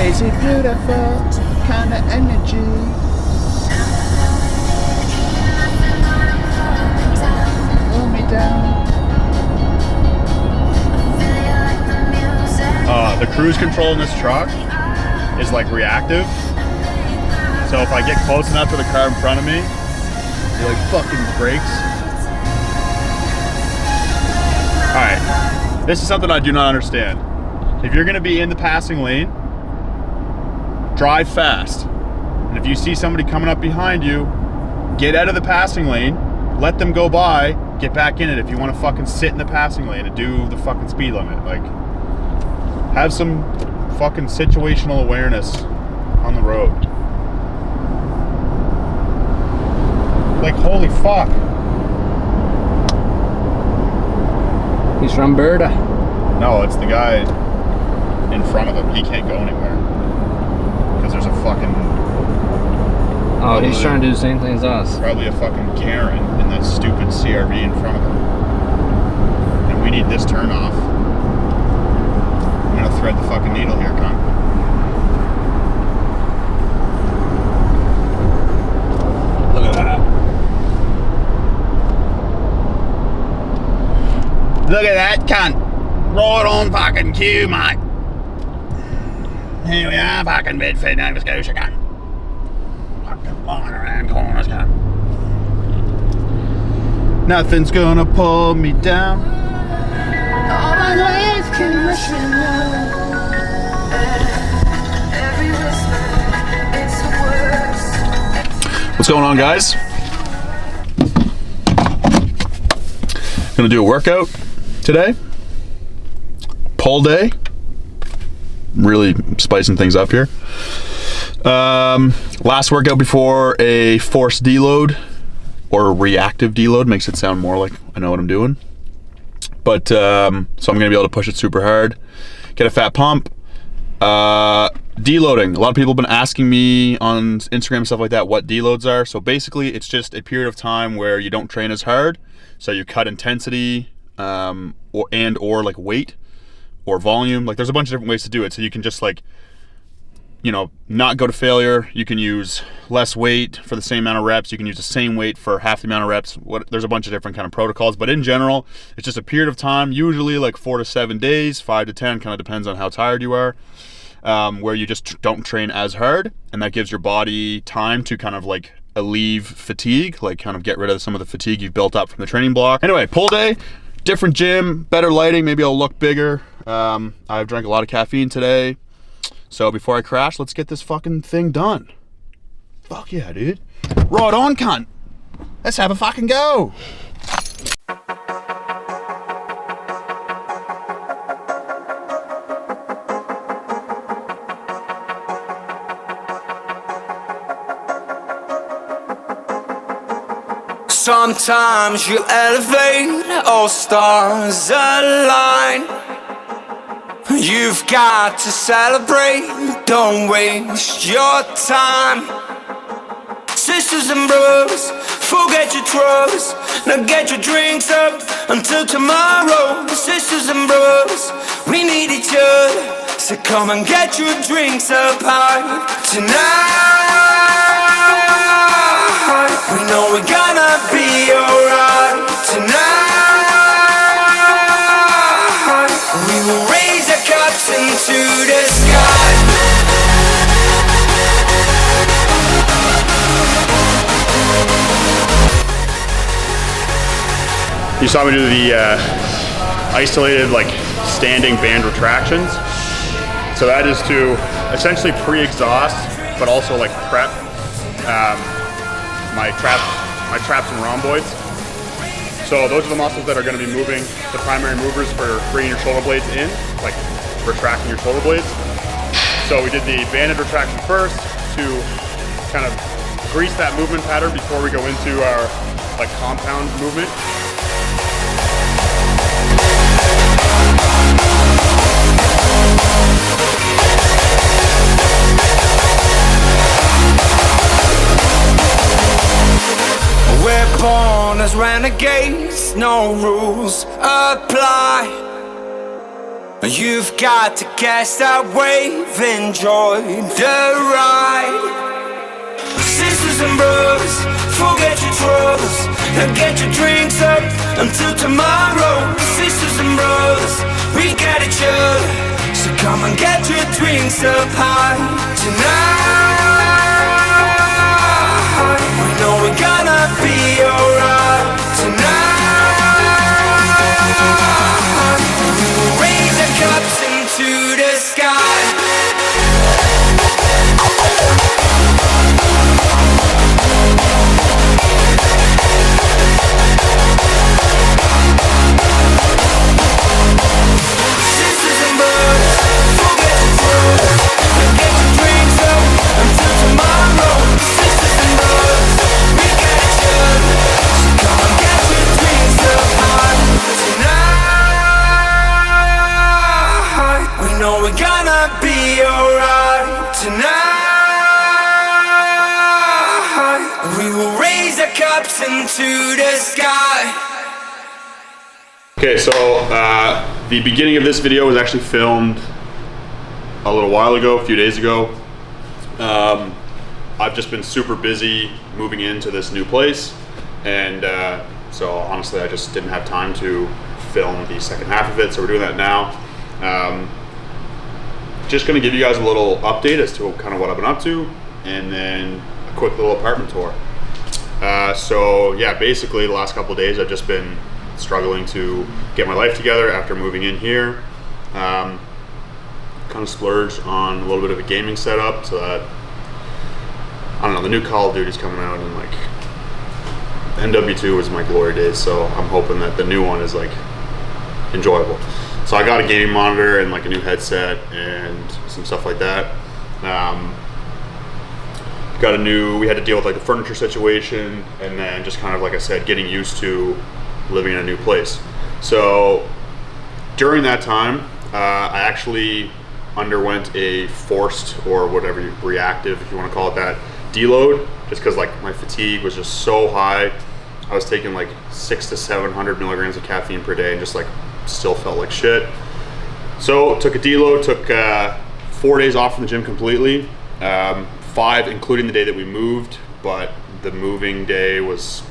crazy, beautiful kind of energy. Pull me down. The cruise control in this truck is like reactive. So if I get close enough to the car in front of me, it like fucking brakes. Alright, this is something I do not understand. If you're gonna be in the passing lane, drive fast. And if you see somebody coming up behind you, get out of the passing lane, let them go by, get back in it if you wanna fucking sit in the passing lane and do the fucking speed limit. Like, have some fucking situational awareness on the road. Like, holy fuck. He's from Berta. No, it's the guy in front of him. He can't go anywhere. Because there's a fucking... Oh, he's trying to do the same thing as us. Probably a fucking Karen in that stupid CRV in front of him. And we need this turn off. I'm gonna thread the fucking needle here, cunt. Look at that. Look at that cunt. Right on fucking cue, mate. Here we are, fucking Bedford, Nova Scotia, cunt. Fucking lying around corners, cunt. Nothing's gonna pull me down. All my life can rush me now. What's going on, guys? Gonna do a workout today. Pull day. Really spicing things up here. Last workout before a forced deload or a reactive deload. Makes it sound more like I know what I'm doing. But so I'm gonna be able to push it super hard, get a fat pump. Deloading. A lot of people have been asking me on Instagram and stuff like that what deloads are. So basically it's just a period of time where you don't train as hard. So you cut intensity or like weight or volume. Like there's a bunch of different ways to do it. So you can just like, you know, not go to failure. You can use less weight for the same amount of reps. You can use the same weight for half the amount of reps. There's a bunch of different kind of protocols, but in general, it's just a period of time, usually like 4 to 7 days, 5 to 10, kind of depends on how tired you are, where you just don't train as hard, and that gives your body time to kind of like alleviate fatigue, like kind of get rid of some of the fatigue you've built up from the training block. Anyway, pull day, different gym, better lighting, maybe I'll look bigger. I've drank a lot of caffeine today. So before I crash, let's get this fucking thing done. Fuck yeah, dude. Right on, cunt. Let's have a fucking go. Sometimes you elevate, all stars align. You've got to celebrate, don't waste your time. Sisters and brothers, forget your troubles. Now get your drinks up until tomorrow. Sisters and brothers, we need each other. So come and get your drinks up high tonight. We know we're gonna be alright tonight. We will raise our cups into the sky. You saw me do the isolated, like, standing band retractions. So that is to essentially pre-exhaust, but also like prep my traps and rhomboids. So those are the muscles that are going to be moving, the primary movers for bringing your shoulder blades in, like retracting your shoulder blades. So we did the banded retraction first to kind of grease that movement pattern before we go into our like compound movement. We're born as renegades, no rules apply. You've got to cast that wave, enjoy the ride. Sisters and brothers, forget your troubles and get your drinks up until tomorrow. Sisters and brothers, we got each other, so come and get your drinks up high tonight. We know we're gonna be alright tonight. We will raise our cups into the sky. We're gonna be alright tonight. We will raise our cups into the sky. Okay, so the beginning of this video was actually filmed a little while ago, a few days ago. I've just been super busy moving into this new place, and so honestly I just didn't have time to film the second half of it, so we're doing that now. Just gonna give you guys a little update as to kind of what I've been up to, and then a quick little apartment tour. So yeah, basically the last couple of days I've just been struggling to get my life together after moving in here. Kind of splurged on a little bit of a gaming setup so that, I don't know, the new Call of Duty's coming out, and like MW2 was my glory days, so I'm hoping that the new one is like enjoyable. So I got a gaming monitor and like a new headset and some stuff like that. We had to deal with like the furniture situation, and then just kind of, like I said, getting used to living in a new place. So during that time, I actually underwent a forced, or whatever, reactive, if you want to call it that, deload, just because like my fatigue was just so high. I was taking like 600 to 700 milligrams of caffeine per day and just like still felt like shit. So took a deload, took 4 days off from the gym completely, 5 including the day that we moved, but the moving day was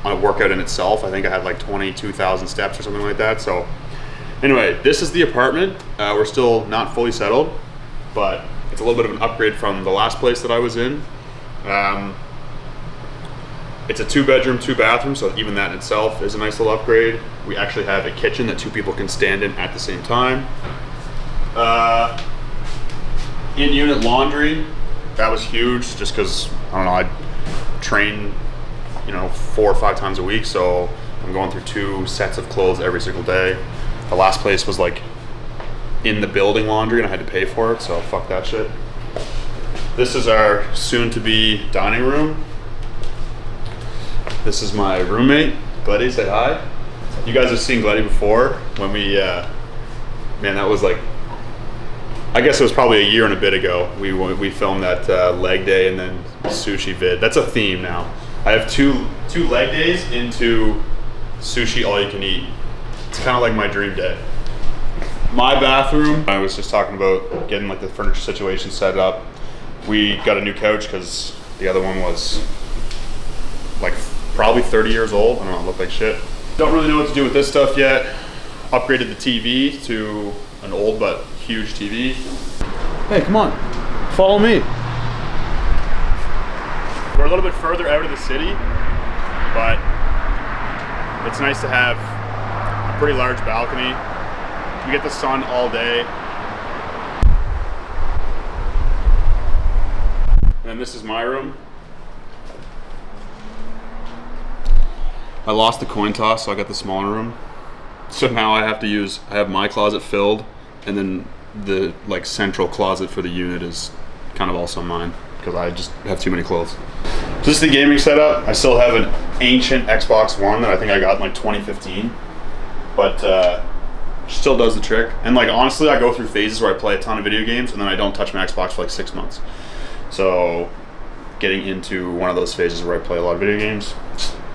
a workout in itself. I think I had like 22,000 steps or something like that. So anyway, this is the apartment. We're still not fully settled, but it's a little bit of an upgrade from the last place that I was in. It's a 2-bedroom, 2-bathroom, so even that in itself is a nice little upgrade. We actually have a kitchen that 2 people can stand in at the same time. In-unit laundry, that was huge, just because, I don't know, I train, 4 or 5 times a week, so I'm going through 2 sets of clothes every single day. The last place was like in the building laundry, and I had to pay for it, so fuck that shit. This is our soon-to-be dining room. This is my roommate, Gleddy. Say hi. You guys have seen Gleddy before when we, man, that was like, I guess it was probably a year and a bit ago. We filmed that leg day and then sushi vid. That's a theme now. I have two leg days into sushi all you can eat. It's kind of like my dream day. My bathroom, I was just talking about getting like the furniture situation set up. We got a new couch because the other one was like probably 30 years old. I don't know, it looked like shit. Don't really know what to do with this stuff yet. Upgraded the TV to an old but huge TV. Hey, come on, follow me. We're a little bit further out of the city, but it's nice to have a pretty large balcony. We get the sun all day. And this is my room. I lost the coin toss, so I got the smaller room. So now I have my closet filled, and then the like central closet for the unit is kind of also mine, because I just have too many clothes. So this is the gaming setup. I still have an ancient Xbox One that I think I got in like 2015, but still does the trick. And like honestly, I go through phases where I play a ton of video games and then I don't touch my Xbox for like 6 months. So getting into one of those phases where I play a lot of video games.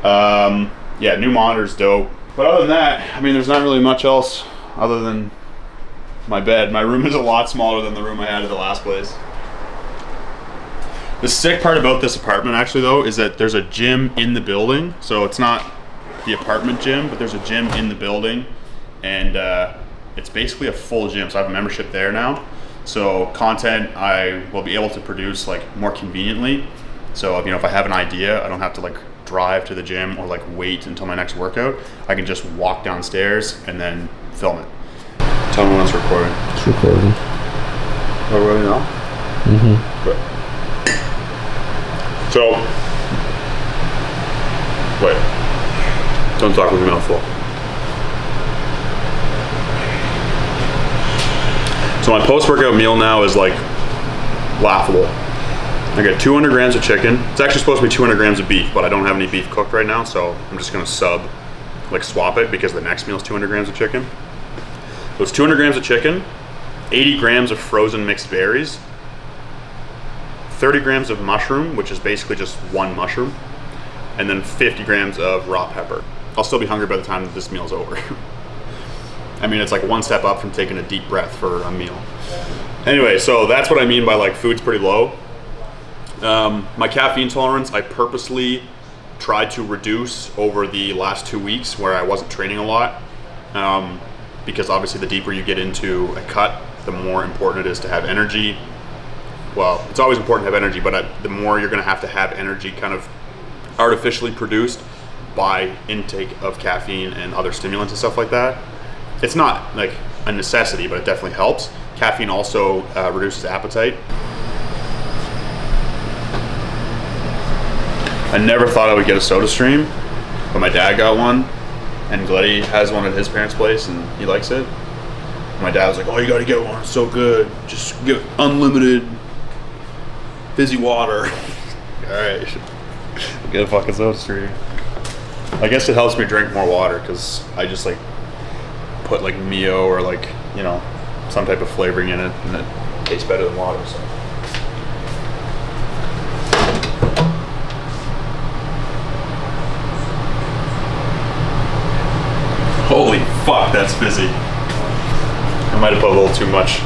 Yeah, new monitor's dope. But other than that, I mean, there's not really much else other than my bed. My room is a lot smaller than the room I had at the last place. The sick part about this apartment actually though is that there's a gym in the building. So it's not the apartment gym, but there's a gym in the building, and it's basically a full gym. So I have a membership there now. So content I will be able to produce like more conveniently. So if I have an idea, I don't have to like drive to the gym or like wait until my next workout. I can just walk downstairs and then film it. Tell me when it's recording. It's recording. Oh, really now? Mm-hmm. Good. So, wait. Don't talk with your mouth full. So my post-workout meal now is like laughable. I got 200 grams of chicken. It's actually supposed to be 200 grams of beef, but I don't have any beef cooked right now, so I'm just gonna swap it because the next meal is 200 grams of chicken. So it's 200 grams of chicken, 80 grams of frozen mixed berries, 30 grams of mushroom, which is basically just one mushroom, and then 50 grams of raw pepper. I'll still be hungry by the time that this meal's over. I mean, it's like one step up from taking a deep breath for a meal. Anyway, so that's what I mean by like food's pretty low. My caffeine tolerance, I purposely tried to reduce over the last 2 weeks where I wasn't training a lot. Because obviously the deeper you get into a cut, the more important it is to have energy. Well, it's always important to have energy, but the more you're gonna have to have energy kind of artificially produced by intake of caffeine and other stimulants and stuff like that. It's not like a necessity, but it definitely helps. Caffeine also reduces appetite. I never thought I would get a soda stream, but my dad got one, and Gleddy has one at his parents' place, and he likes it. My dad was like, "Oh, you gotta get one, it's so good. Just get unlimited fizzy water." Alright, get a fucking soda stream. I guess it helps me drink more water, because I just like put like Mio or like, some type of flavoring in it, and it tastes better than water, so. Holy fuck, that's fizzy. I might have put a little too much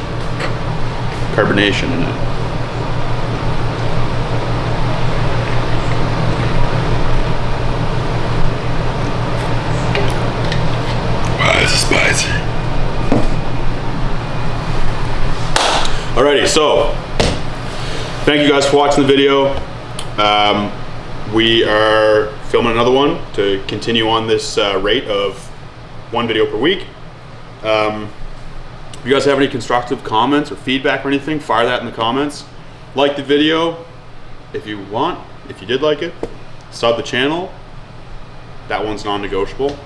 carbonation in it. Wow, this is spicy. Alrighty, so thank you guys for watching the video. We are filming another one to continue on this rate of 1 video per week. If you guys have any constructive comments or feedback or anything, fire that in the comments. Like the video if you want, if you did like it. Sub the channel. That one's non-negotiable.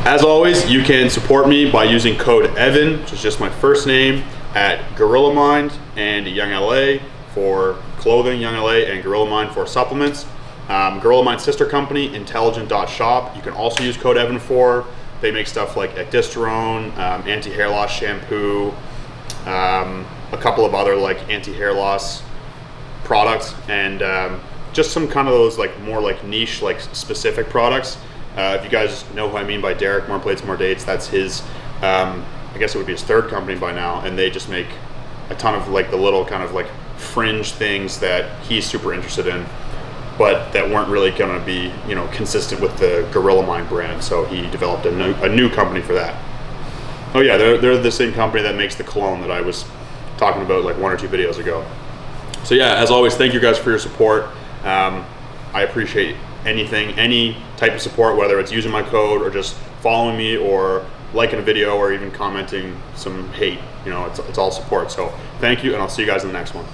As always, you can support me by using code EVAN, which is just my first name, at Gorilla Mind and Young LA for clothing, Young LA, and Gorilla Mind for supplements. Gorilla Mind's sister company, Intelligent.shop, you can also use code EVAN for. They make stuff like ecdysterone, anti-hair loss shampoo, a couple of other like anti-hair loss products, and just some kind of those like more like niche, like specific products. If you guys know who I mean by Derek, More Plates, More Dates, that's his, I guess it would be his third company by now, and they just make a ton of like the little kind of like fringe things that he's super interested in, but that weren't really gonna be, consistent with the Gorilla Mind brand. So he developed a new company for that. Oh yeah, they're the same company that makes the cologne that I was talking about like 1 or 2 videos ago. So yeah, as always, thank you guys for your support. I appreciate any type of support, whether it's using my code or just following me or liking a video or even commenting some hate. It's all support. So thank you, and I'll see you guys in the next one.